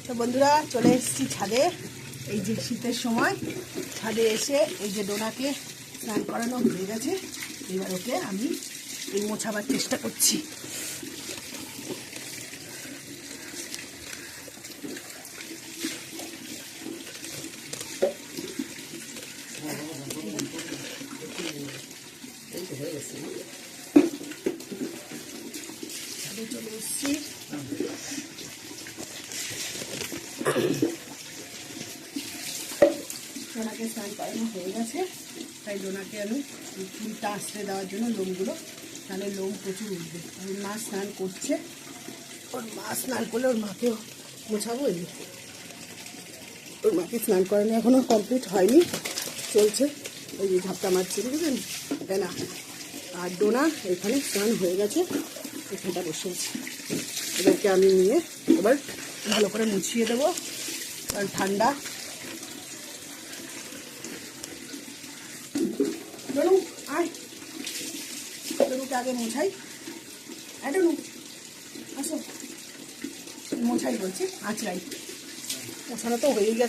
তো বন্ধুরা চলে এসেছি ছাদে। এই যে শীতের সময় ছাদে এসে এই যে ডোনাকে স্নান করানো হয়ে গেছে। এবার ওকে আমি মোছাবার চেষ্টা করছি। ছাদে চলে এসেছি। ডোনাকে স্নান করানো হয়ে গেছে, তাই ডোনাকে আমি চুলটা আঁচড়ে দেওয়ার জন্য লোমগুলো, তাহলে লোম প্রচুর উঠবে। ওর মা স্নান করছে, ওর মা স্নান করলে ওর মাকেও মোছাবো। ওর মাকে স্নান করানো এখনও কমপ্লিট হয়নি, চলছে। ওই যে ঝাপটা মারছে, বুঝলেন তাই না? আর ডোনা এখানে স্নান হয়ে গেছে, এখানটা বসে আছে। এদেরকে আমি নিয়ে এবার ভালো করে মুছিয়ে দেবো, কারণ ঠান্ডা। ডনু আয়, ডনুকে আগে মোছাই। ডনু আসো, মোছাই বলছি, আঁচড়াই। মোছানো তো হয়েই গেছে।